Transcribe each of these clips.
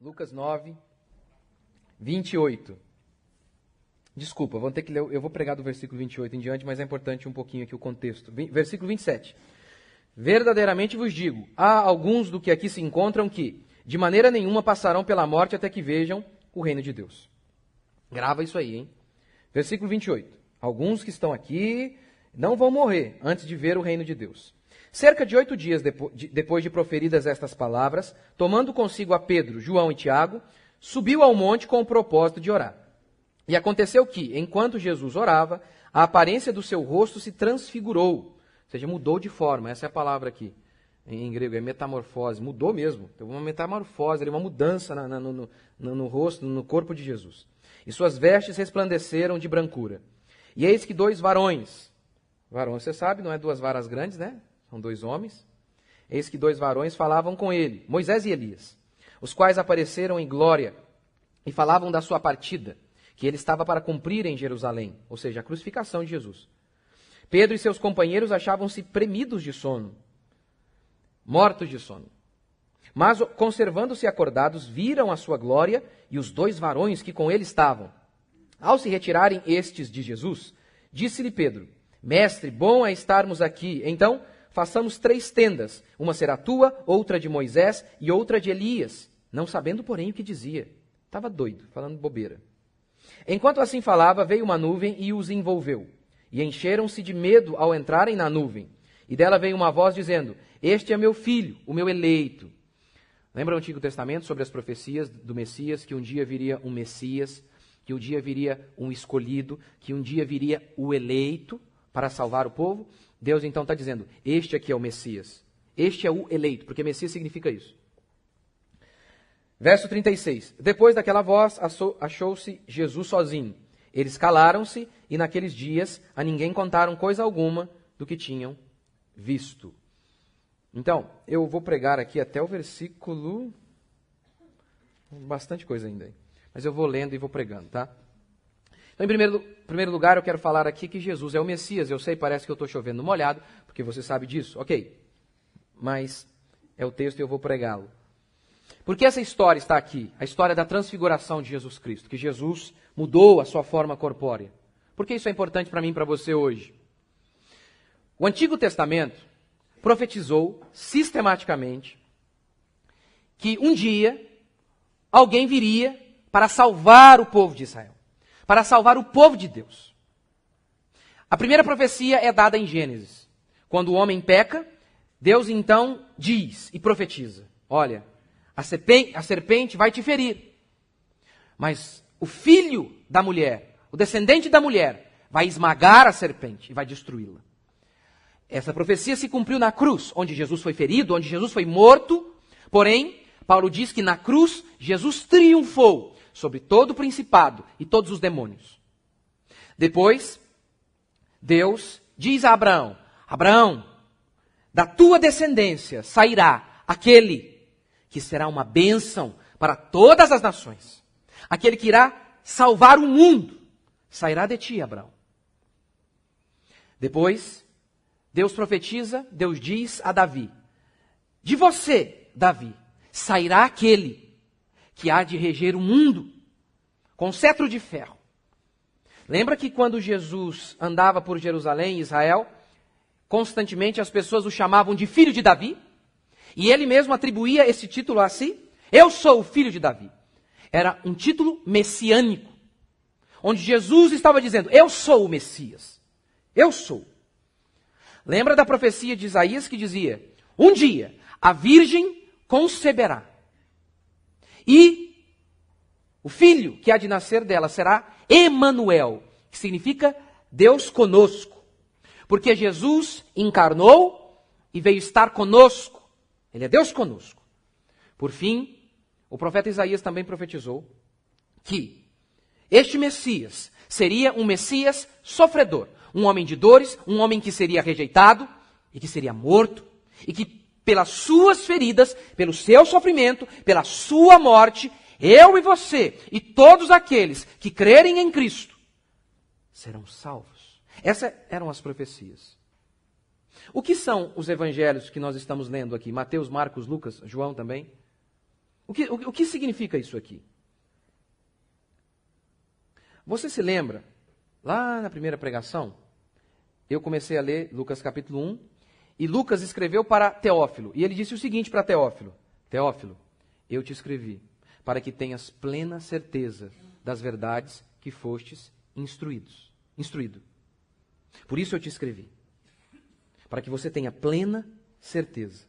Lucas 9, 28. Desculpa, vou ter que ler, eu vou pregar do versículo 28 em diante, mas é importante um pouquinho aqui o contexto. Versículo 27. Verdadeiramente vos digo, há alguns do que aqui se encontram que, de maneira nenhuma, passarão pela morte até que vejam o reino de Deus. Grava isso aí, hein? Versículo 28. Alguns que estão aqui não vão morrer antes de ver o reino de Deus. Cerca de 8 dias depois de proferidas estas palavras, tomando consigo a Pedro, João e Tiago, subiu ao monte com o propósito de orar. E aconteceu que, enquanto Jesus orava, a aparência do seu rosto se transfigurou, ou seja, mudou de forma. Essa é a palavra aqui, em grego, é metamorfose, mudou mesmo. Teve uma metamorfose, uma mudança no rosto, no corpo de Jesus. E suas vestes resplandeceram de brancura. E eis que 2 varões, varão, você sabe, não é 2 varas grandes, né? São 2 homens. Eis que 2 varões falavam com ele, Moisés e Elias, os quais apareceram em glória e falavam da sua partida, que ele estava para cumprir em Jerusalém, ou seja, a crucificação de Jesus. Pedro e seus companheiros achavam-se premidos de sono, mortos de sono. Mas, conservando-se acordados, viram a sua glória e os 2 varões que com ele estavam. Ao se retirarem estes de Jesus, disse-lhe Pedro, Mestre, bom é estarmos aqui. Então, façamos 3 tendas, uma será tua, outra de Moisés e outra de Elias, não sabendo, porém, o que dizia. Estava doido, falando bobeira. Enquanto assim falava, veio uma nuvem e os envolveu. E encheram-se de medo ao entrarem na nuvem. E dela veio uma voz dizendo, Este é meu filho, o meu eleito. Lembra o Antigo Testamento sobre as profecias do Messias, que um dia viria um Messias, que um dia viria um escolhido, que um dia viria o eleito para salvar o povo? Deus então está dizendo, este aqui é o Messias. Este é o eleito, porque Messias significa isso. Verso 36. Depois daquela voz, achou-se Jesus sozinho. Eles calaram-se e naqueles dias a ninguém contaram coisa alguma do que tinham visto. Então, eu vou pregar aqui até o versículo... Bastante coisa ainda aí. Mas eu vou lendo e vou pregando, tá? Então, em primeiro lugar, eu quero falar aqui que Jesus é o Messias. Eu sei, parece que eu estou chovendo no molhado, porque você sabe disso. Ok. Mas é o texto e eu vou pregá-lo. Por que essa história está aqui? A história da transfiguração de Jesus Cristo, que Jesus mudou a sua forma corpórea. Por que isso é importante para mim e para você hoje? O Antigo Testamento profetizou sistematicamente que um dia alguém viria para salvar o povo de Israel, para salvar o povo de Deus. A primeira profecia é dada em Gênesis. Quando o homem peca, Deus então diz e profetiza, olha, a serpente vai te ferir, mas o filho da mulher, o descendente da mulher, vai esmagar a serpente e vai destruí-la. Essa profecia se cumpriu na cruz, onde Jesus foi ferido, onde Jesus foi morto. Porém, Paulo diz que na cruz, Jesus triunfou sobre todo o principado e todos os demônios. Depois, Deus diz a Abraão, Abraão, da tua descendência sairá aquele que será uma bênção para todas as nações. Aquele que irá salvar o mundo, sairá de ti, Abraão. Depois, Deus profetiza, Deus diz a Davi, de você, Davi, sairá aquele que há de reger o mundo com cetro de ferro. Lembra que quando Jesus andava por Jerusalém e Israel, constantemente as pessoas o chamavam de filho de Davi? E ele mesmo atribuía esse título a si. Eu sou o filho de Davi. Era um título messiânico, onde Jesus estava dizendo, eu sou o Messias. Eu sou. Lembra da profecia de Isaías que dizia, um dia a virgem conceberá. E o filho que há de nascer dela será Emanuel, que significa Deus conosco. Porque Jesus encarnou e veio estar conosco. Ele é Deus conosco. Por fim, o profeta Isaías também profetizou que este Messias seria um Messias sofredor. Um homem de dores, um homem que seria rejeitado e que seria morto. E que pelas suas feridas, pelo seu sofrimento, pela sua morte, eu e você e todos aqueles que crerem em Cristo serão salvos. Essas eram as profecias. O que são os evangelhos que nós estamos lendo aqui? Mateus, Marcos, Lucas, João também? O que significa isso aqui? Você se lembra, lá na primeira pregação, eu comecei a ler Lucas capítulo 1, e Lucas escreveu para Teófilo, e ele disse o seguinte para Teófilo: Teófilo, eu te escrevi para que tenhas plena certeza das verdades que fostes instruído. Por isso eu te escrevi, para que você tenha plena certeza.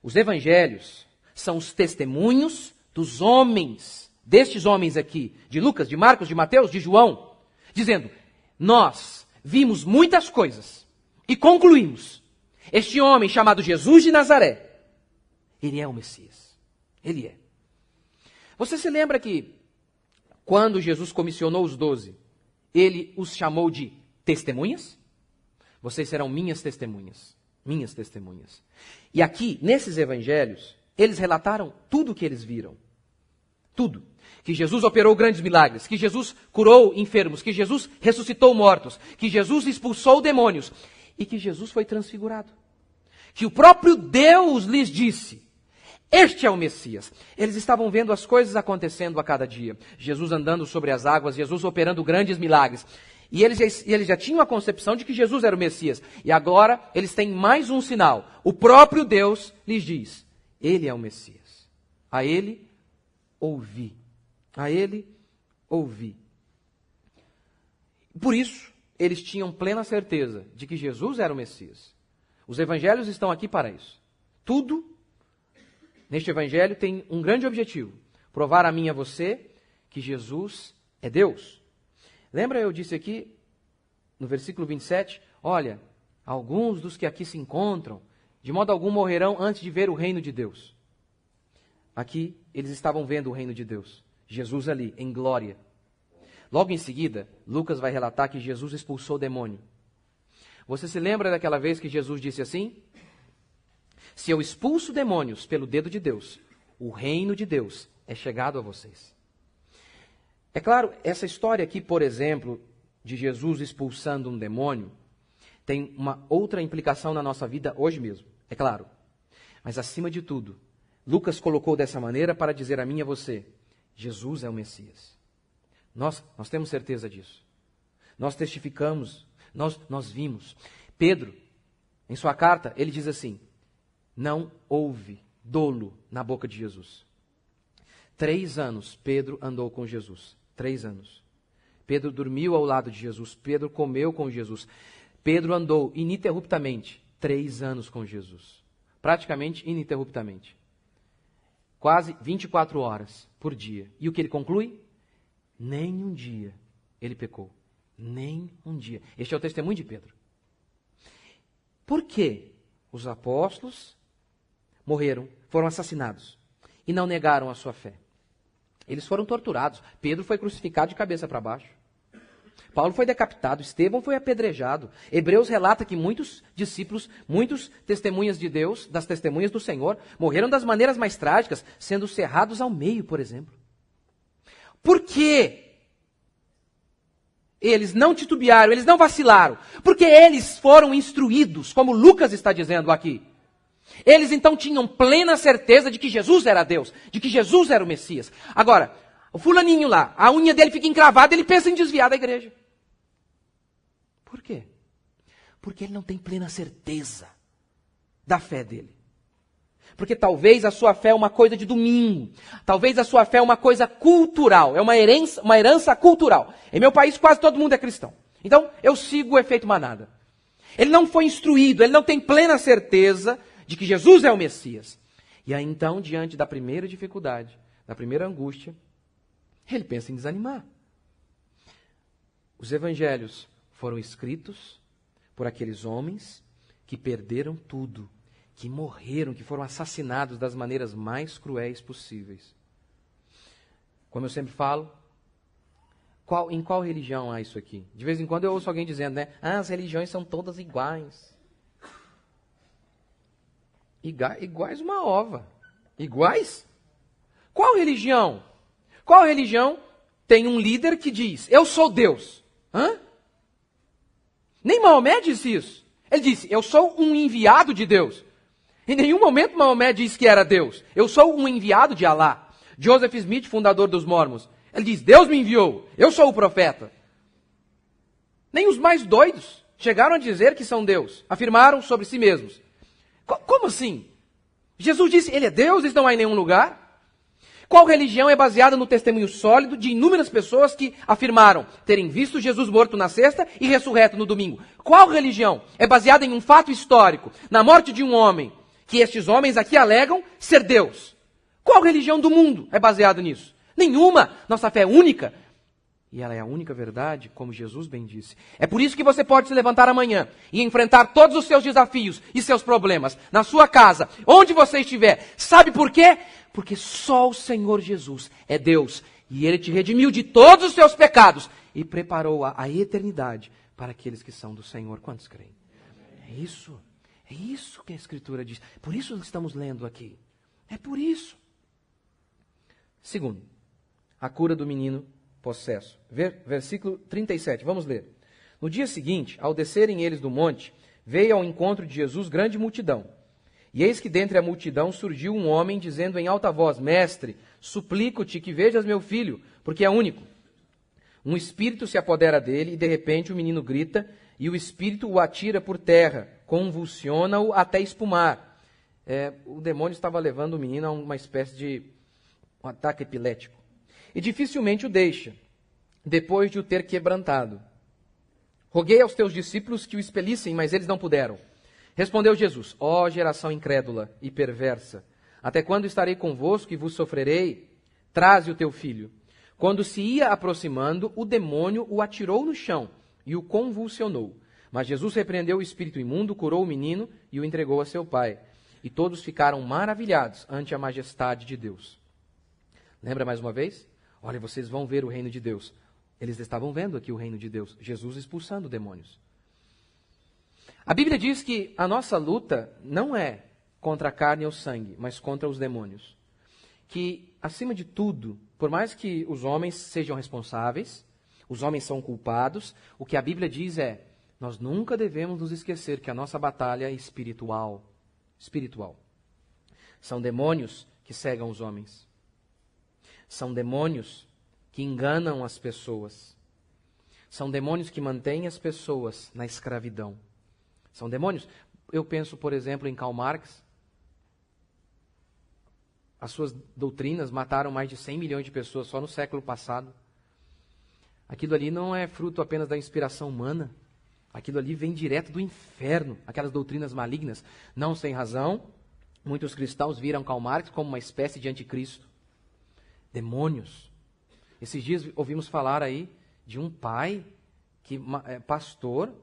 Os evangelhos são os testemunhos dos homens, destes homens aqui, de Lucas, de Marcos, de Mateus, de João, dizendo: nós vimos muitas coisas e concluímos, este homem chamado Jesus de Nazaré, ele é o Messias. Ele é. Você se lembra que quando Jesus comissionou os 12, ele os chamou de testemunhas? Vocês serão minhas testemunhas. Minhas testemunhas. E aqui, nesses evangelhos, eles relataram tudo o que eles viram. Tudo. Que Jesus operou grandes milagres, que Jesus curou enfermos, que Jesus ressuscitou mortos, que Jesus expulsou demônios e que Jesus foi transfigurado. Que o próprio Deus lhes disse: este é o Messias. Eles estavam vendo as coisas acontecendo a cada dia. Jesus andando sobre as águas, Jesus operando grandes milagres. E eles já tinham a concepção de que Jesus era o Messias. E agora eles têm mais um sinal. O próprio Deus lhes diz: ele é o Messias. A ele ouvi. A ele ouvi. Por isso, eles tinham plena certeza de que Jesus era o Messias. Os evangelhos estão aqui para isso. Tudo neste evangelho tem um grande objetivo: provar a mim e a você que Jesus é Deus. Lembra, eu disse aqui, no versículo 27, olha, alguns dos que aqui se encontram, de modo algum morrerão antes de ver o reino de Deus. Aqui, eles estavam vendo o reino de Deus. Jesus ali, em glória. Logo em seguida, Lucas vai relatar que Jesus expulsou o demônio. Você se lembra daquela vez que Jesus disse assim: se eu expulso demônios pelo dedo de Deus, o reino de Deus é chegado a vocês. É claro, essa história aqui, por exemplo, de Jesus expulsando um demônio, tem uma outra implicação na nossa vida hoje mesmo, é claro. Mas acima de tudo, Lucas colocou dessa maneira para dizer a mim e a você: Jesus é o Messias. Nós temos certeza disso. Nós testificamos, nós vimos. Pedro, em sua carta, ele diz assim: não houve dolo na boca de Jesus. 3 anos Pedro andou com Jesus. 3 anos. Pedro dormiu ao lado de Jesus. Pedro comeu com Jesus. Pedro andou ininterruptamente 3 anos com Jesus. Praticamente ininterruptamente. Quase 24 horas por dia. E o que ele conclui? Nem um dia ele pecou. Nem um dia. Este é o testemunho de Pedro. Por que os apóstolos morreram, foram assassinados e não negaram a sua fé? Eles foram torturados. Pedro foi crucificado de cabeça para baixo. Paulo foi decapitado. Estevão foi apedrejado. Hebreus relata que muitos discípulos, muitos testemunhas de Deus, das testemunhas do Senhor, morreram das maneiras mais trágicas, sendo cerrados ao meio, por exemplo. Por quê? Eles não titubearam, eles não vacilaram. Porque eles foram instruídos, como Lucas está dizendo aqui. Eles então tinham plena certeza de que Jesus era Deus, de que Jesus era o Messias. Agora, o fulaninho lá, a unha dele fica encravada, ele pensa em desviar da igreja. Por quê? Porque ele não tem plena certeza da fé dele. Porque talvez a sua fé é uma coisa de domingo. Talvez a sua fé é uma coisa cultural, é uma herança cultural. Em meu país quase todo mundo é cristão. Então eu sigo o efeito manada. Ele não foi instruído, ele não tem plena certeza de que Jesus é o Messias. E aí então, diante da primeira dificuldade, da primeira angústia, ele pensa em desanimar. Os evangelhos foram escritos por aqueles homens que perderam tudo, que morreram, que foram assassinados das maneiras mais cruéis possíveis. Como eu sempre falo, em qual religião há isso aqui? De vez em quando eu ouço alguém dizendo, né? As religiões são todas iguais. Iguais uma ova. Iguais? Qual religião? Qual religião tem um líder que diz, eu sou Deus? Hã? Nem Maomé disse isso. Ele disse, eu sou um enviado de Deus. Em nenhum momento Maomé disse que era Deus. Eu sou um enviado de Alá. Joseph Smith, fundador dos Mormons, ele diz, Deus me enviou, eu sou o profeta. Nem os mais doidos chegaram a dizer que são Deus. Afirmaram sobre si mesmos. Como assim? Jesus disse, ele é Deus, isso não há em nenhum lugar. Qual religião é baseada no testemunho sólido de inúmeras pessoas que afirmaram terem visto Jesus morto na sexta e ressurreto no domingo? Qual religião é baseada em um fato histórico, na morte de um homem, que estes homens aqui alegam ser Deus? Qual religião do mundo é baseada nisso? Nenhuma. Nossa fé é única. E ela é a única verdade, como Jesus bem disse. É por isso que você pode se levantar amanhã e enfrentar todos os seus desafios e seus problemas, na sua casa, onde você estiver. Sabe por quê? Porque só o Senhor Jesus é Deus. E Ele te redimiu de todos os seus pecados e preparou a eternidade para aqueles que são do Senhor. Quantos creem? É isso que a Escritura diz. Por isso estamos lendo aqui. É por isso. Segundo, a cura do menino possesso. Versículo 37, vamos ler. No dia seguinte, ao descerem eles do monte, veio ao encontro de Jesus grande multidão. E eis que dentre a multidão surgiu um homem, dizendo em alta voz, Mestre, suplico-te que vejas meu filho, porque é único. Um espírito se apodera dele, e de repente o menino grita, e o espírito o atira por terra, convulsiona-o até espumar. O demônio estava levando o menino a uma espécie de um ataque epilético. E dificilmente o deixa, depois de o ter quebrantado. Roguei aos teus discípulos que o expelissem, mas eles não puderam. Respondeu Jesus, ó geração incrédula e perversa, até quando estarei convosco e vos sofrerei? Traze o teu filho. Quando se ia aproximando, o demônio o atirou no chão e o convulsionou. Mas Jesus repreendeu o espírito imundo, curou o menino e o entregou a seu pai. E todos ficaram maravilhados ante a majestade de Deus. Lembra mais uma vez? Olha, vocês vão ver o reino de Deus. Eles estavam vendo aqui o reino de Deus. Jesus expulsando demônios. A Bíblia diz que a nossa luta não é contra a carne ou sangue, mas contra os demônios. Que, acima de tudo, por mais que os homens sejam responsáveis, os homens são culpados, o que a Bíblia diz é, nós nunca devemos nos esquecer que a nossa batalha é espiritual. Espiritual. São demônios que cegam os homens. São demônios que enganam as pessoas. São demônios que mantêm as pessoas na escravidão. São demônios. Eu penso, por exemplo, em Karl Marx. As suas doutrinas mataram mais de 100 milhões de pessoas só no século passado. Aquilo ali não é fruto apenas da inspiração humana. Aquilo ali vem direto do inferno. Aquelas doutrinas malignas. Não sem razão, muitos cristãos viram Karl Marx como uma espécie de anticristo. Demônios. Esses dias ouvimos falar aí de um pai, pastor,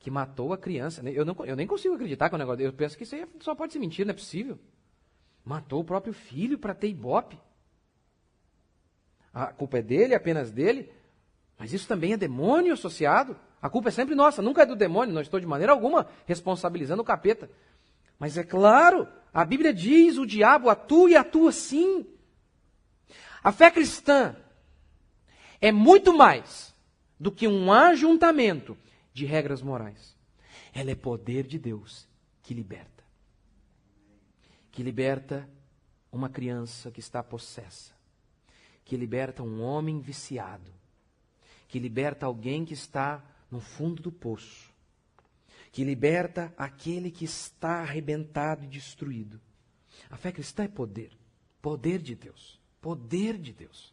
que matou a criança. Eu nem consigo acreditar que é um negócio. Eu penso que isso aí só pode ser mentira, não é possível. Matou o próprio filho para ter ibope. A culpa é dele, apenas dele. Mas isso também é demônio associado. A culpa é sempre nossa, nunca é do demônio. Não estou de maneira alguma responsabilizando o capeta. Mas é claro, a Bíblia diz, o diabo atua e atua sim. A fé cristã é muito mais do que um ajuntamento de regras morais. Ela é poder de Deus que liberta. Que liberta uma criança que está possessa. Que liberta um homem viciado. Que liberta alguém que está no fundo do poço. Que liberta aquele que está arrebentado e destruído. A fé cristã é poder. Poder de Deus. Poder de Deus.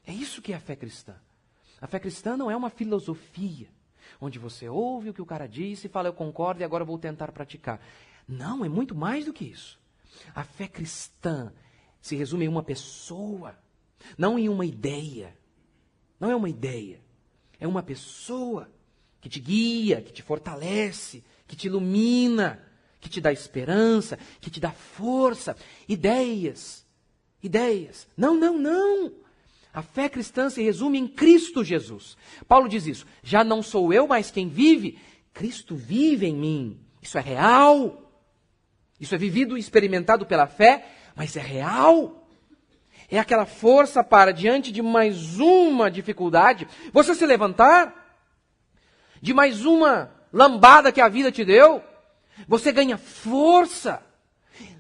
É isso que é a fé cristã. A fé cristã não é uma filosofia, onde você ouve o que o cara disse e fala, eu concordo e agora eu vou tentar praticar. Não, é muito mais do que isso. A fé cristã se resume em uma pessoa, não em uma ideia. Não é uma ideia. É uma pessoa que te guia, que te fortalece, que te ilumina, que te dá esperança, que te dá força. Ideias. Não. A fé cristã se resume em Cristo Jesus. Paulo diz isso. Já não sou eu, mas quem vive. Cristo vive em mim. Isso é real. Isso é vivido e experimentado pela fé, mas é real. É aquela força para, diante de mais uma dificuldade, você se levantar, de mais uma lambada que a vida te deu, você ganha força.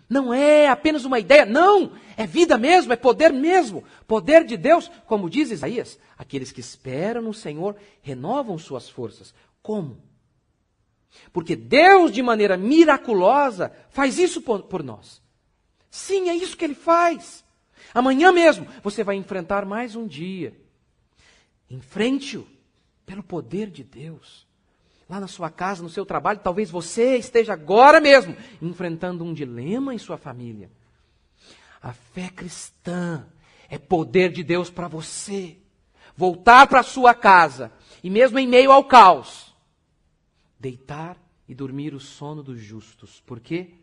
Não é apenas uma ideia, não! É vida mesmo, é poder mesmo. Poder de Deus, como diz Isaías, aqueles que esperam no Senhor renovam suas forças. Como? Porque Deus, de maneira miraculosa, faz isso por nós. Sim, é isso que Ele faz. Amanhã mesmo você vai enfrentar mais um dia. Enfrente-o pelo poder de Deus. Lá na sua casa, no seu trabalho, talvez você esteja agora mesmo enfrentando um dilema em sua família. A fé cristã é poder de Deus para você. Voltar para a sua casa e mesmo em meio ao caos, deitar e dormir o sono dos justos. Por quê?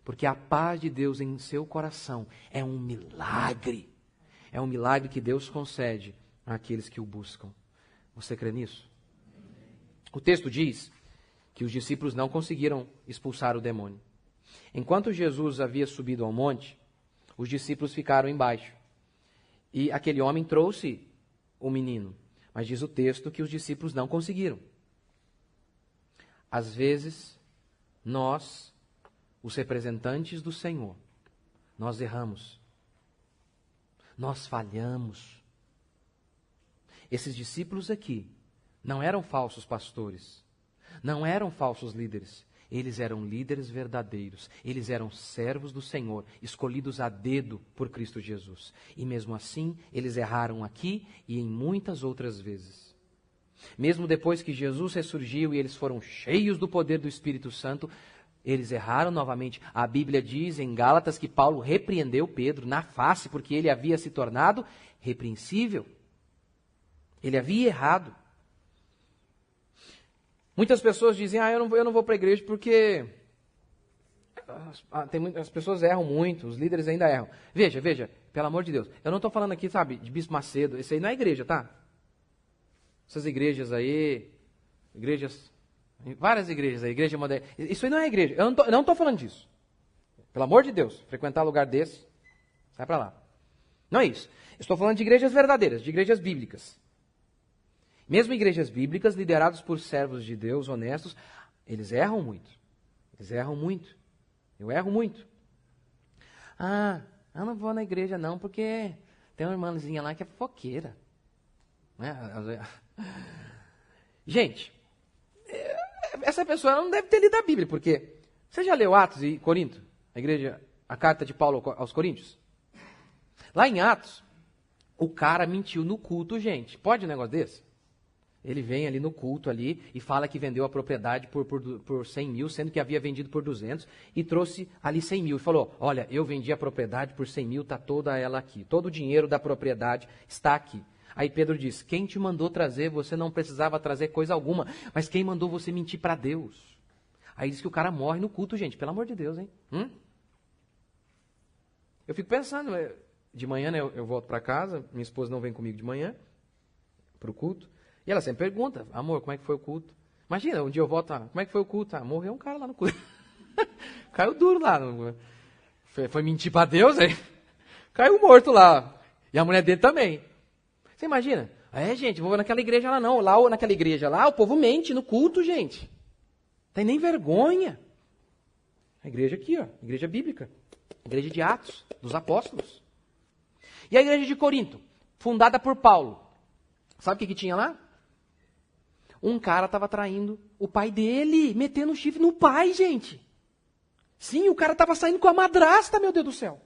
Porque a paz de Deus em seu coração é um milagre. É um milagre que Deus concede àqueles que o buscam. Você crê nisso? O texto diz que os discípulos não conseguiram expulsar o demônio. Enquanto Jesus havia subido ao monte, os discípulos ficaram embaixo. E aquele homem trouxe o menino. Mas diz o texto que os discípulos não conseguiram. Às vezes, nós, os representantes do Senhor, nós erramos. Nós falhamos. Esses discípulos aqui não eram falsos pastores, não eram falsos líderes. Eles eram líderes verdadeiros. Eles eram servos do Senhor, escolhidos a dedo por Cristo Jesus. E mesmo assim, eles erraram aqui e em muitas outras vezes. Mesmo depois que Jesus ressurgiu e eles foram cheios do poder do Espírito Santo, eles erraram novamente. A Bíblia diz em Gálatas que Paulo repreendeu Pedro na face porque ele havia se tornado repreensível. Ele havia errado. Muitas pessoas dizem, eu não vou para a igreja porque as pessoas erram muito, os líderes ainda erram. Veja, pelo amor de Deus, eu não estou falando aqui, sabe, de Bispo Macedo, isso aí não é igreja, tá? Essas igrejas aí, várias igrejas aí, igreja moderna, isso aí não é igreja, eu não estou falando disso. Pelo amor de Deus, frequentar lugar desse, sai para lá. Não é isso, eu estou falando de igrejas verdadeiras, de igrejas bíblicas. Mesmo igrejas bíblicas, lideradas por servos de Deus honestos, eles erram muito. Eles erram muito. Eu erro muito. Eu não vou na igreja não, porque tem uma irmãzinha lá que é fofoqueira. Gente, essa pessoa não deve ter lido a Bíblia, porque você já leu Atos e Corinto? A carta de Paulo aos Coríntios? Lá em Atos, o cara mentiu no culto, gente. Pode um negócio desse? Ele vem ali no culto ali e fala que vendeu a propriedade por 100 mil, sendo que havia vendido por 200, e trouxe ali 100 mil. E falou, olha, eu vendi a propriedade por 100 mil, está toda ela aqui. Todo o dinheiro da propriedade está aqui. Aí Pedro diz, quem te mandou trazer? Você não precisava trazer coisa alguma. Mas quem mandou você mentir para Deus? Aí diz que o cara morre no culto, gente. Pelo amor de Deus, hein? Eu fico pensando, de manhã né, eu volto para casa, minha esposa não vem comigo de manhã, para o culto. E ela sempre pergunta, amor, como é que foi o culto? Imagina, um dia eu volto, como é que foi o culto? Morreu um cara lá no culto. Caiu duro lá. Foi mentir para Deus, aí. Caiu morto lá. E a mulher dele também. Você imagina? Gente, vou naquela igreja lá não. Lá naquela igreja lá, o povo mente no culto, gente. Tem nem vergonha. A igreja aqui, ó, igreja bíblica. Igreja de Atos, dos apóstolos. E a igreja de Corinto, fundada por Paulo. Sabe o que tinha lá? Um cara estava traindo o pai dele, metendo um chifre no pai, gente. Sim, o cara estava saindo com a madrasta, meu Deus do céu.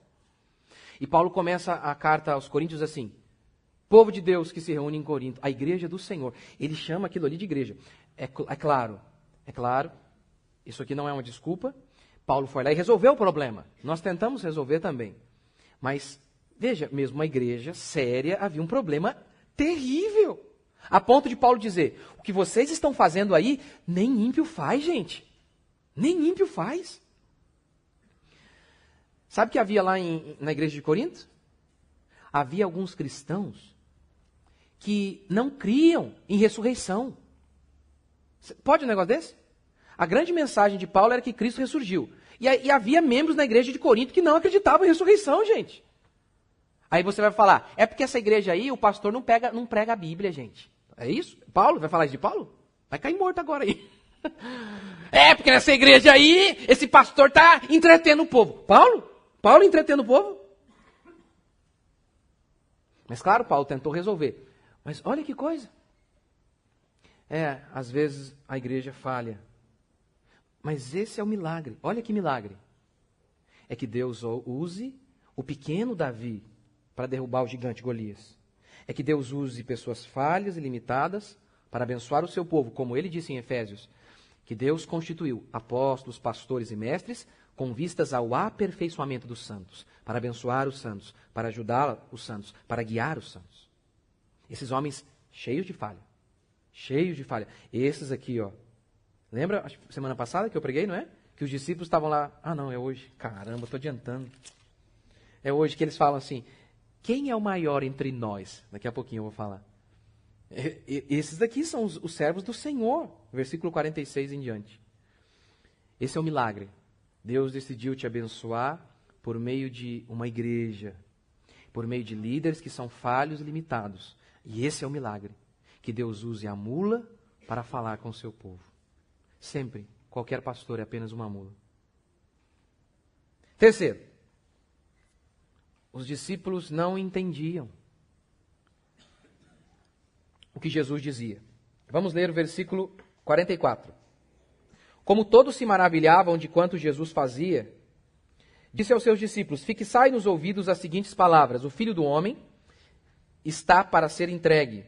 E Paulo começa a carta aos Coríntios assim, povo de Deus que se reúne em Corinto, a igreja do Senhor. Ele chama aquilo ali de igreja. É claro, isso aqui não é uma desculpa. Paulo foi lá e resolveu o problema. Nós tentamos resolver também. Mas, veja, mesmo uma igreja séria, havia um problema terrível. A ponto de Paulo dizer, o que vocês estão fazendo aí, nem ímpio faz, gente. Nem ímpio faz. Sabe o que havia lá na igreja de Corinto? Havia alguns cristãos que não criam em ressurreição. Pode um negócio desse? A grande mensagem de Paulo era que Cristo ressurgiu. E havia membros na igreja de Corinto que não acreditavam em ressurreição, gente. Aí você vai falar, é porque essa igreja aí, o pastor não prega a Bíblia, gente. É isso? Paulo? Vai falar isso de Paulo? Vai cair morto agora aí. É, porque nessa igreja aí, esse pastor está entretendo o povo. Paulo entretendo o povo? Mas claro, Paulo tentou resolver. Mas olha que coisa. Às vezes a igreja falha. Mas esse é o milagre. Olha que milagre. É que Deus use o pequeno Davi para derrubar o gigante Golias. É que Deus use pessoas falhas e limitadas para abençoar o seu povo, como ele disse em Efésios, que Deus constituiu apóstolos, pastores e mestres com vistas ao aperfeiçoamento dos santos, para abençoar os santos, para ajudar os santos, para guiar os santos. Esses homens cheios de falha. Esses aqui, lembra semana passada que eu preguei, não é? Que os discípulos estavam lá, não, é hoje. Caramba, estou adiantando. É hoje que eles falam assim, quem é o maior entre nós? Daqui a pouquinho eu vou falar. Esses daqui são os servos do Senhor, versículo 46 em diante. Esse é o milagre. Deus decidiu te abençoar por meio de uma igreja, por meio de líderes que são falhos e limitados. E esse é o milagre. Que Deus use a mula para falar com o seu povo. Sempre, qualquer pastor é apenas uma mula. Terceiro, os discípulos não entendiam o que Jesus dizia. Vamos ler o versículo 44. Como todos se maravilhavam de quanto Jesus fazia, disse aos seus discípulos, fixai nos ouvidos as seguintes palavras, o Filho do Homem está para ser entregue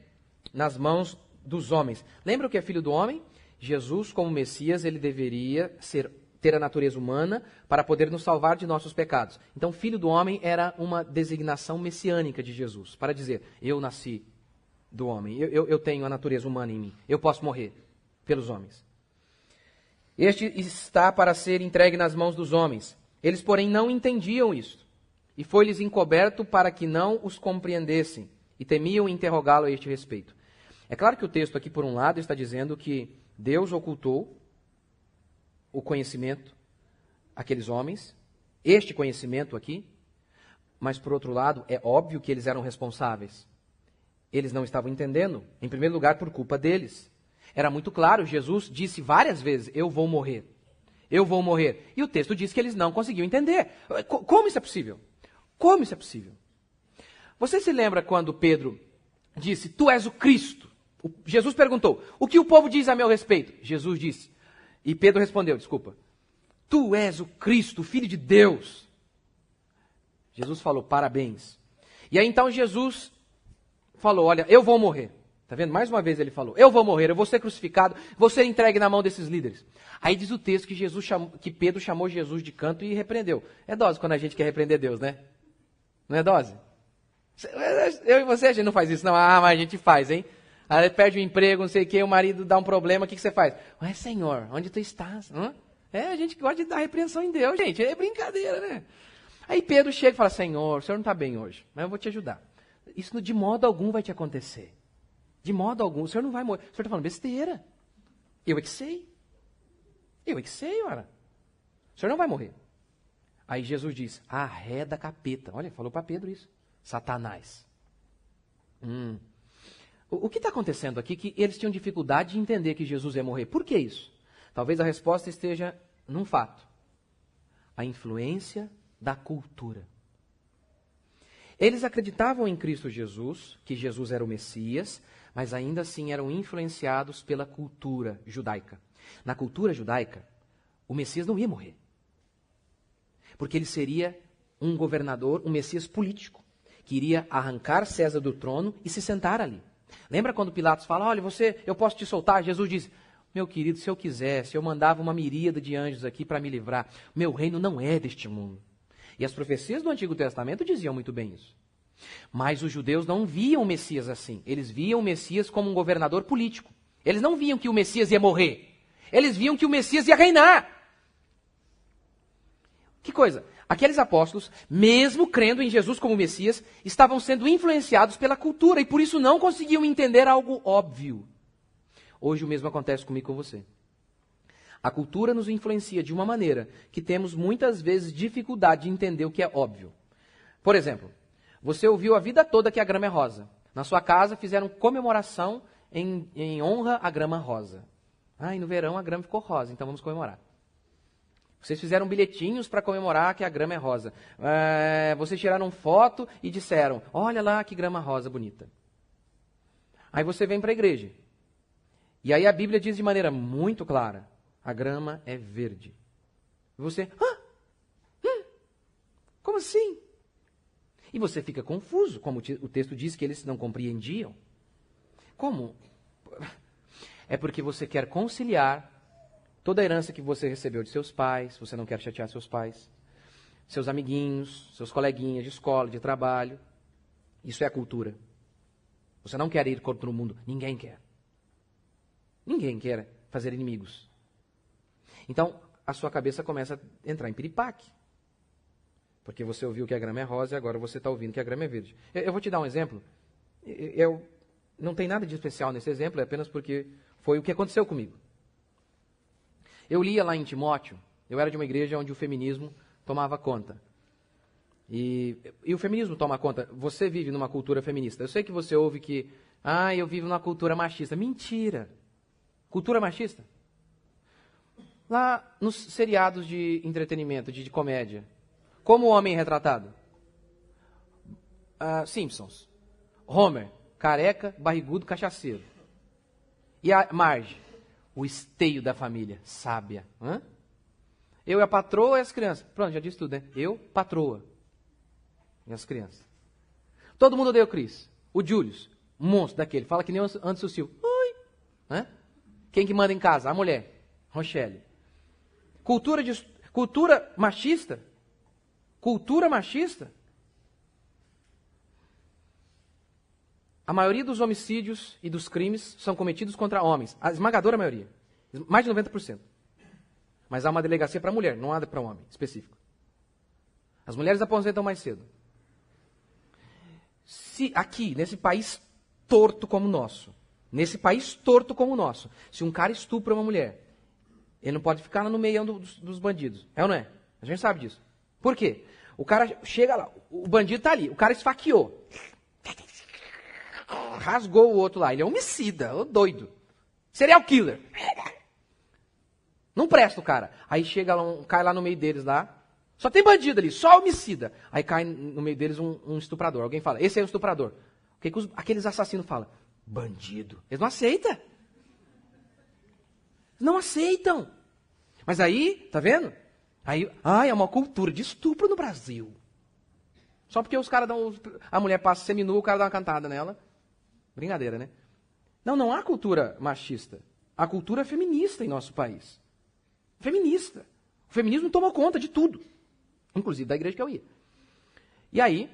nas mãos dos homens. Lembra o que é Filho do Homem? Jesus, como Messias, ele deveria ter a natureza humana para poder nos salvar de nossos pecados. Então, Filho do Homem era uma designação messiânica de Jesus, para dizer, eu nasci do homem, eu tenho a natureza humana em mim, eu posso morrer pelos homens. Este está para ser entregue nas mãos dos homens. Eles, porém, não entendiam isto, e foi-lhes encoberto para que não os compreendessem, e temiam interrogá-lo a este respeito. É claro que o texto aqui, por um lado, está dizendo que Deus ocultou o conhecimento àqueles homens, este conhecimento aqui, mas, por outro lado, é óbvio que eles eram responsáveis. Eles não estavam entendendo, em primeiro lugar, por culpa deles. Era muito claro, Jesus disse várias vezes, eu vou morrer. Eu vou morrer. E o texto diz que eles não conseguiam entender. Como isso é possível? Como isso é possível? Você se lembra quando Pedro disse, tu és o Cristo? Jesus perguntou, o que o povo diz a meu respeito? Jesus disse, e Pedro respondeu, tu és o Cristo, o Filho de Deus. Jesus falou, parabéns. E aí então Jesus falou, olha, eu vou morrer. Está vendo? Mais uma vez ele falou, eu vou morrer, eu vou ser crucificado, vou ser entregue na mão desses líderes. Aí diz o texto que Pedro chamou Jesus de canto e repreendeu. É dose quando a gente quer repreender Deus, né? Não é dose? Eu e você, a gente não faz isso não. Mas a gente faz, hein? Aí perde o emprego, não sei o quê, o marido dá um problema, o que você faz? Ué, Senhor, onde tu estás? A gente gosta de dar repreensão em Deus, gente, é brincadeira, né? Aí Pedro chega e fala, Senhor, o senhor não está bem hoje, mas eu vou te ajudar. Isso de modo algum vai te acontecer. De modo algum, o senhor não vai morrer. O senhor está falando besteira. Eu é que sei, ora. O senhor não vai morrer. Aí Jesus diz, arreda capeta. Olha, falou para Pedro isso. Satanás. O que está acontecendo aqui é que eles tinham dificuldade de entender que Jesus ia morrer. Por que isso? Talvez a resposta esteja num fato. A influência da cultura. Eles acreditavam em Cristo Jesus, que Jesus era o Messias, mas ainda assim eram influenciados pela cultura judaica. Na cultura judaica, o Messias não ia morrer. Porque ele seria um governador, um Messias político, que iria arrancar César do trono e se sentar ali. Lembra quando Pilatos fala, olha, eu posso te soltar? Jesus diz, meu querido, se eu quisesse, eu mandava uma miríade de anjos aqui para me livrar. Meu reino não é deste mundo. E as profecias do Antigo Testamento diziam muito bem isso. Mas os judeus não viam o Messias assim. Eles viam o Messias como um governador político. Eles não viam que o Messias ia morrer. Eles viam que o Messias ia reinar. Que coisa. Aqueles apóstolos, mesmo crendo em Jesus como Messias, estavam sendo influenciados pela cultura e por isso não conseguiam entender algo óbvio. Hoje o mesmo acontece comigo e com você. A cultura nos influencia de uma maneira que temos muitas vezes dificuldade de entender o que é óbvio. Por exemplo, você ouviu a vida toda que a grama é rosa. Na sua casa fizeram comemoração em honra à grama rosa. Ah, e no verão a grama ficou rosa, então vamos comemorar. Vocês fizeram bilhetinhos para comemorar que a grama é rosa. Vocês tiraram foto e disseram, olha lá que grama rosa bonita. Aí você vem para a igreja. E aí a Bíblia diz de maneira muito clara, a grama é verde. E você, como assim? E você fica confuso, como o texto diz que eles não compreendiam. Como? É porque você quer conciliar toda a herança que você recebeu de seus pais, você não quer chatear seus pais, seus amiguinhos, seus coleguinhas de escola, de trabalho. Isso é a cultura. Você não quer ir contra o mundo. Ninguém quer. Ninguém quer fazer inimigos. Então, a sua cabeça começa a entrar em piripaque. Porque você ouviu que a grama é rosa e agora você está ouvindo que a grama é verde. Eu vou te dar um exemplo. Não tem nada de especial nesse exemplo, é apenas porque foi o que aconteceu comigo. Eu lia lá em Timóteo, eu era de uma igreja onde o feminismo tomava conta. E o feminismo toma conta. Você vive numa cultura feminista. Eu sei que você ouve que, eu vivo numa cultura machista. Mentira! Cultura machista? Lá nos seriados de entretenimento, de comédia, como o homem é retratado? Simpsons. Homer, careca, barrigudo, cachaceiro. E a Marge? O esteio da família, sábia. Eu e a patroa e as crianças. Pronto, já disse tudo, né? Eu, patroa. E as crianças. Todo mundo odeia o Chris. O Julius, monstro daquele. Fala que nem antes o Sil. Oi. Quem que manda em casa? A mulher. Rochelle. Cultura machista? Cultura machista? A maioria dos homicídios e dos crimes são cometidos contra homens. A esmagadora maioria. Mais de 90%. Mas há uma delegacia para mulher, não há para homem específico. As mulheres aposentam mais cedo. Se aqui, nesse país torto como o nosso, se um cara estupra uma mulher, ele não pode ficar lá no meião dos bandidos. É ou não é? A gente sabe disso. Por quê? O cara chega lá, o bandido está ali, o cara esfaqueou. Rasgou o outro lá. Ele é homicida, doido. Serial killer. Não presta o cara. Aí chega lá, cai lá no meio deles lá. Só tem bandido ali, só homicida. Aí cai no meio deles um estuprador. Alguém fala, esse é o estuprador. O que aqueles assassinos falam? Bandido. Eles não aceitam. Não aceitam. Mas aí, tá vendo? Aí, é uma cultura de estupro no Brasil. Só porque os caras dão... A mulher passa seminua, o cara dá uma cantada nela. Brincadeira, né? Não há cultura machista. Há cultura feminista em nosso país. Feminista. O feminismo tomou conta de tudo. Inclusive da igreja que eu ia. E aí,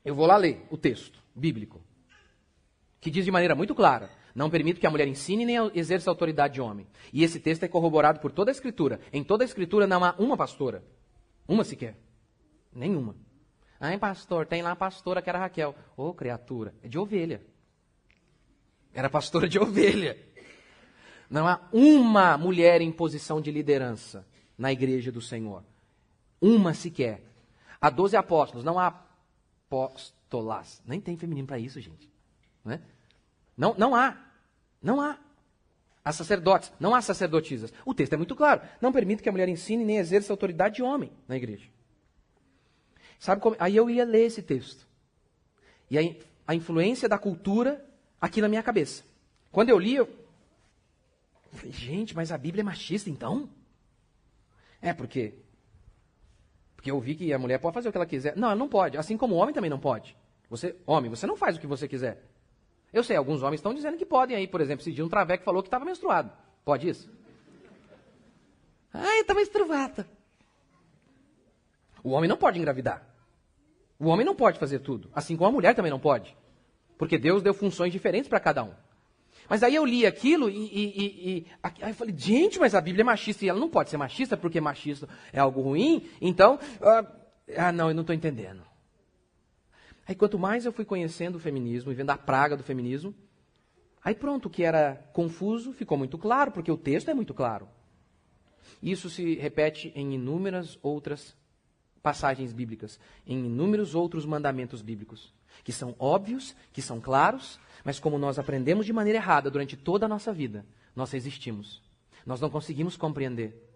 eu vou lá ler o texto bíblico. Que diz de maneira muito clara. Não permito que a mulher ensine nem exerça autoridade de homem. E esse texto é corroborado por toda a Escritura. Em toda a Escritura não há uma pastora. Uma sequer. Nenhuma. Pastor, tem lá a pastora que era Raquel. Criatura, é de ovelha. Era pastora de ovelha. Não há uma mulher em posição de liderança na igreja do Senhor. Uma sequer. Há 12 apóstolos, não há apóstolas. Nem tem feminino para isso, gente. Não é? Não há. Não há. Há sacerdotes, não há sacerdotisas. O texto é muito claro. Não permite que a mulher ensine nem exerça autoridade de homem na igreja. Sabe como? Aí eu ia ler esse texto. E aí a influência da cultura aqui na minha cabeça. Quando eu li, eu falei, gente, mas a Bíblia é machista então? Porque eu vi que a mulher pode fazer o que ela quiser. Não, ela não pode. Assim como o homem também não pode. Homem, você não faz o que você quiser. Eu sei, alguns homens estão dizendo que podem aí. Por exemplo, esse dia um traveco falou que estava menstruado. Pode isso? Eu estava menstruada. O homem não pode engravidar. O homem não pode fazer tudo. Assim como a mulher também não pode. Porque Deus deu funções diferentes para cada um. Mas aí eu li aquilo aí eu falei, gente, mas a Bíblia é machista. E ela não pode ser machista porque machista é algo ruim. Então, não, eu não estou entendendo. Aí quanto mais eu fui conhecendo o feminismo e vendo a praga do feminismo, aí pronto, o que era confuso ficou muito claro, porque o texto é muito claro. Isso se repete em inúmeras outras passagens bíblicas, em inúmeros outros mandamentos bíblicos, que são óbvios, que são claros, mas como nós aprendemos de maneira errada durante toda a nossa vida, nós resistimos. Nós não conseguimos compreender.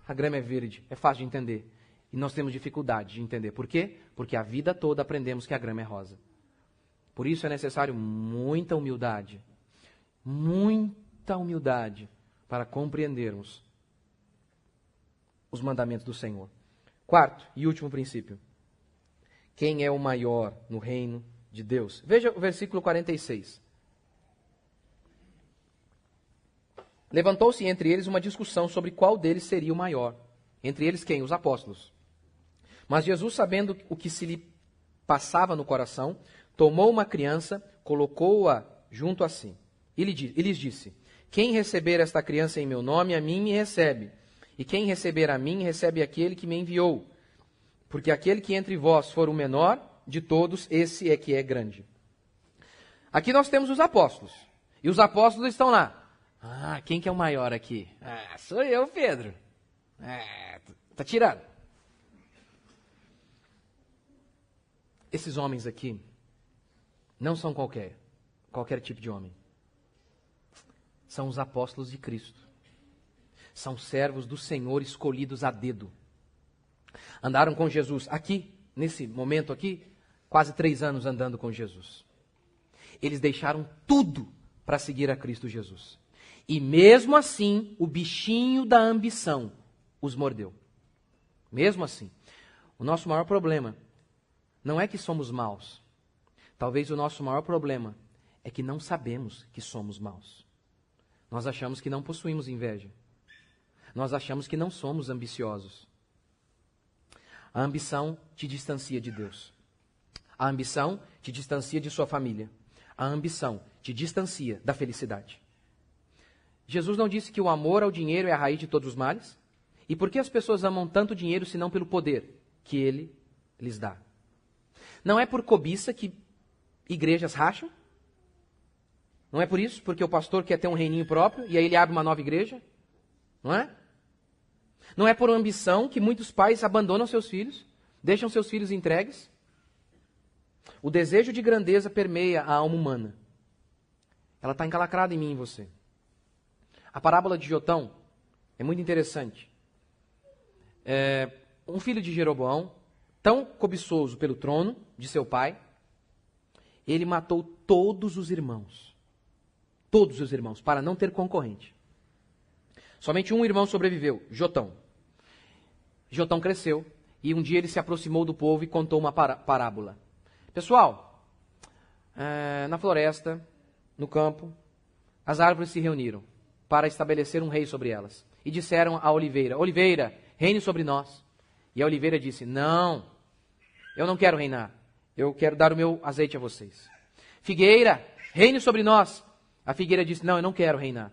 A grama é verde, é fácil de entender. E nós temos dificuldade de entender. Por quê? Porque a vida toda aprendemos que a grama é rosa. Por isso é necessário muita humildade. Muita humildade para compreendermos os mandamentos do Senhor. Quarto e último princípio. Quem é o maior no reino de Deus? Veja o versículo 46. Levantou-se entre eles uma discussão sobre qual deles seria o maior. Entre eles quem? Os apóstolos. Mas Jesus, sabendo o que se lhe passava no coração, tomou uma criança, colocou-a junto a si. E lhes disse: quem receber esta criança em meu nome, a mim me recebe. E quem receber a mim, recebe aquele que me enviou. Porque aquele que entre vós for o menor de todos, esse é que é grande. Aqui nós temos os apóstolos. E os apóstolos estão lá. Ah, quem que é o maior aqui? Ah, sou eu, Pedro. Ah, tá tirando. Esses homens aqui não são qualquer tipo de homem. São os apóstolos de Cristo. São servos do Senhor escolhidos a dedo. Andaram com Jesus aqui, nesse momento aqui, quase 3 anos andando com Jesus. Eles deixaram tudo para seguir a Cristo Jesus. E mesmo assim, o bichinho da ambição os mordeu. Mesmo assim. O nosso maior problema não é que somos maus. Talvez o nosso maior problema é que não sabemos que somos maus. Nós achamos que não possuímos inveja. Nós achamos que não somos ambiciosos. A ambição te distancia de Deus. A ambição te distancia de sua família. A ambição te distancia da felicidade. Jesus não disse que o amor ao dinheiro é a raiz de todos os males? E por que as pessoas amam tanto dinheiro senão pelo poder que ele lhes dá? Não é por cobiça que igrejas racham? Não é por isso? Porque o pastor quer ter um reininho próprio e aí ele abre uma nova igreja? Não é? Não é por ambição que muitos pais abandonam seus filhos, deixam seus filhos entregues? O desejo de grandeza permeia a alma humana. Ela está encalacrada em mim e em você. A parábola de Jotão é muito interessante. Um filho de Jeroboão, tão cobiçoso pelo trono de seu pai, ele matou todos os irmãos. Todos os irmãos, para não ter concorrente. Somente um irmão sobreviveu, Jotão. Jotão cresceu e um dia ele se aproximou do povo e contou uma parábola. Pessoal, na floresta, no campo, as árvores se reuniram para estabelecer um rei sobre elas. E disseram à oliveira: Oliveira, reine sobre nós. E a oliveira disse: Não, eu não quero reinar. Eu quero dar o meu azeite a vocês. Figueira, reine sobre nós. A figueira disse: Não, eu não quero reinar.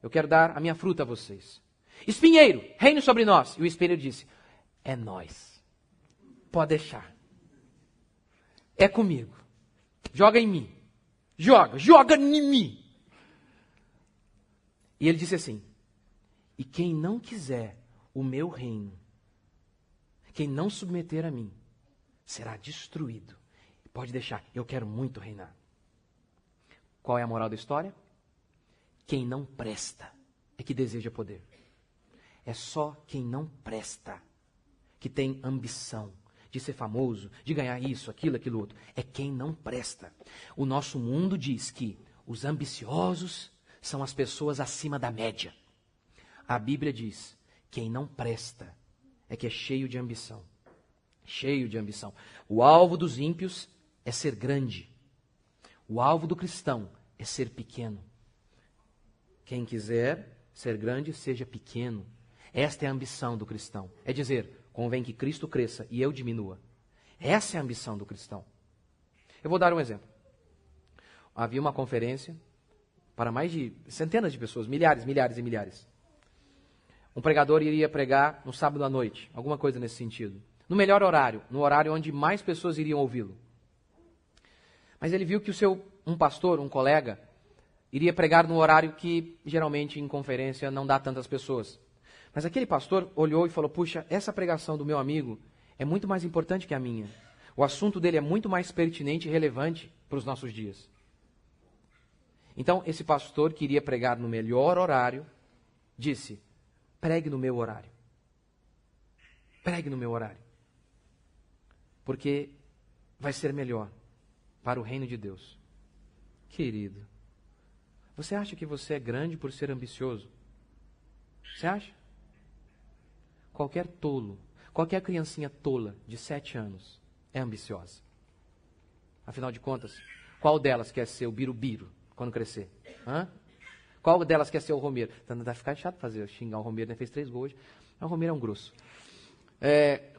Eu quero dar a minha fruta a vocês. Espinheiro, reine sobre nós. E o espinheiro disse: É nós. Pode deixar. É comigo. Joga em mim. Joga em mim. E ele disse assim: E quem não quiser o meu reino, quem não submeter a mim, será destruído. Pode deixar, eu quero muito reinar. Qual é a moral da história? Quem não presta é que deseja poder. É só quem não presta que tem ambição de ser famoso, de ganhar isso, aquilo outro. É quem não presta. O nosso mundo diz que os ambiciosos são as pessoas acima da média. A Bíblia diz: quem não presta é que é cheio de ambição. Cheio de ambição. O alvo dos ímpios é ser grande. O alvo do cristão é ser pequeno. Quem quiser ser grande, seja pequeno. Esta é a ambição do cristão. É dizer, convém que Cristo cresça e eu diminua. Essa é a ambição do cristão. Eu vou dar um exemplo. Havia uma conferência para mais de centenas de pessoas, milhares e milhares. Um pregador iria pregar no sábado à noite, alguma coisa nesse sentido. No melhor horário, no horário onde mais pessoas iriam ouvi-lo. Mas ele viu que um pastor, um colega, iria pregar no horário que geralmente em conferência não dá tantas pessoas. Mas aquele pastor olhou e falou: puxa, essa pregação do meu amigo é muito mais importante que a minha. O assunto dele é muito mais pertinente e relevante para os nossos dias. Então, esse pastor que iria pregar no melhor horário, disse, pregue no meu horário. Pregue no meu horário. Porque vai ser melhor para o reino de Deus. Querido, você acha que você é grande por ser ambicioso? Você acha? Qualquer tolo, qualquer criancinha tola de 7 anos é ambiciosa. Afinal de contas, qual delas quer ser o Birubiru quando crescer? Hã? Qual delas quer ser o Romero? Então, vai ficar chato xingar o Romero, né? Fez 3 gols hoje. Mas o Romero é um grosso.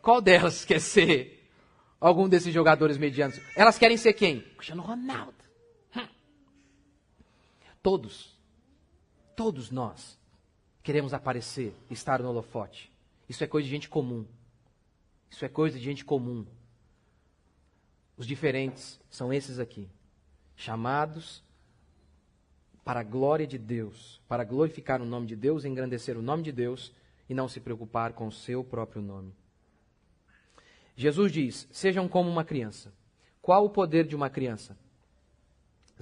Qual delas quer ser algum desses jogadores medianos? Elas querem ser quem? Cristiano Ronaldo. Todos nós queremos aparecer, estar no holofote. Isso é coisa de gente comum. Isso é coisa de gente comum. Os diferentes são esses aqui, chamados para a glória de Deus, para glorificar o nome de Deus, engrandecer o nome de Deus e não se preocupar com o seu próprio nome. Jesus diz, sejam como uma criança. Qual o poder de uma criança?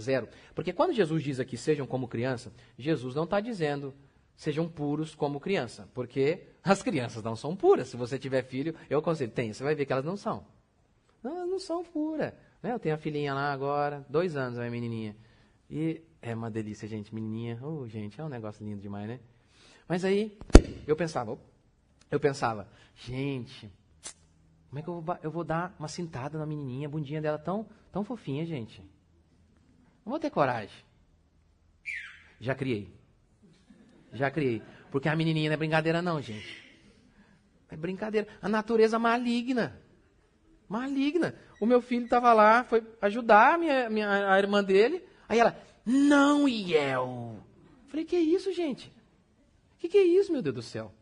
0. Porque quando Jesus diz aqui, sejam como criança, Jesus não está dizendo, sejam puros como criança. Porque as crianças não são puras. Se você tiver filho, eu aconselho, você vai ver que elas não são. Não são puras. Né? Eu tenho a filhinha lá agora, 2 anos, a minha menininha. E é uma delícia, gente, menininha. Gente, é um negócio lindo demais, né? Mas aí, eu pensava, gente, como é que eu vou dar uma cintada na menininha, a bundinha dela tão fofinha, gente. Não vou ter coragem. Já criei. Porque a menininha não é brincadeira não, gente. É brincadeira. A natureza maligna. O meu filho estava lá, foi ajudar a irmã dele. Aí ela, não, Iel. Falei, que isso, gente? Que é isso, meu Deus do céu?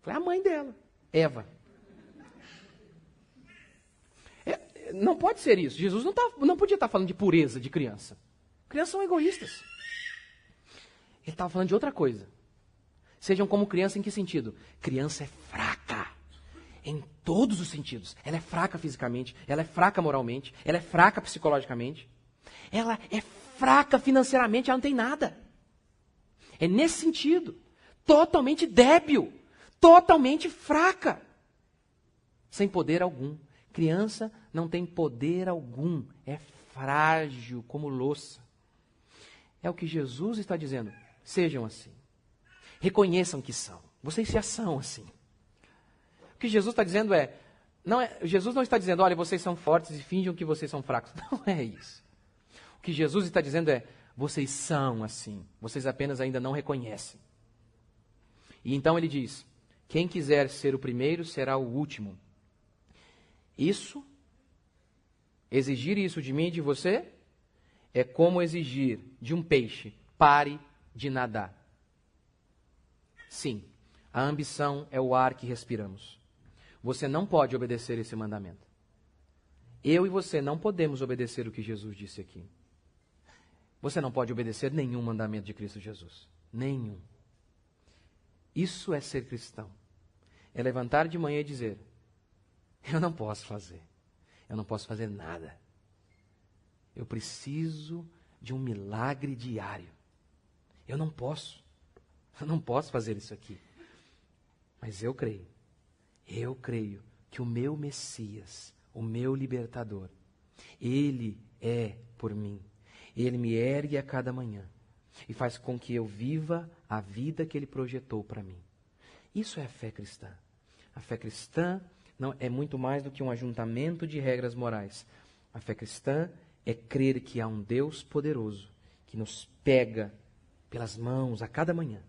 Falei, a mãe dela, Eva. Não pode ser isso. Jesus não podia estar falando de pureza de criança. Crianças são egoístas. Ele estava falando de outra coisa. Sejam como criança em que sentido? Criança é fraca. Em todos os sentidos. Ela é fraca fisicamente, ela é fraca moralmente, ela é fraca psicologicamente. Ela é fraca financeiramente, ela não tem nada. É nesse sentido. Totalmente débil. Totalmente fraca. Sem poder algum. Criança não tem poder algum. É frágil como louça. É o que Jesus está dizendo. Sejam assim. Reconheçam que são. Vocês já são assim. O que Jesus está dizendo Jesus não está dizendo, olha, vocês são fortes e finjam que vocês são fracos. Não é isso. O que Jesus está dizendo vocês são assim. Vocês apenas ainda não reconhecem. E então ele diz, quem quiser ser o primeiro será o último. Exigir isso de mim e de você, é como exigir de um peixe, pare de nadar. Sim, a ambição é o ar que respiramos. Você não pode obedecer esse mandamento. Eu e você não podemos obedecer o que Jesus disse aqui. Você não pode obedecer nenhum mandamento de Cristo Jesus. Nenhum. Isso é ser cristão. É levantar de manhã e dizer, eu não posso fazer. Eu não posso fazer nada. Eu preciso de um milagre diário. Eu não posso fazer isso aqui. Mas eu creio que o meu Messias, o meu libertador, Ele é por mim. Ele me ergue a cada manhã e faz com que eu viva a vida que Ele projetou para mim. Isso é a fé cristã. A fé cristã não é muito mais do que um ajuntamento de regras morais. A fé cristã é crer que há um Deus poderoso que nos pega pelas mãos a cada manhã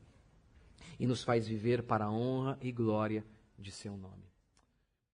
e nos faz viver para a honra e glória de seu nome.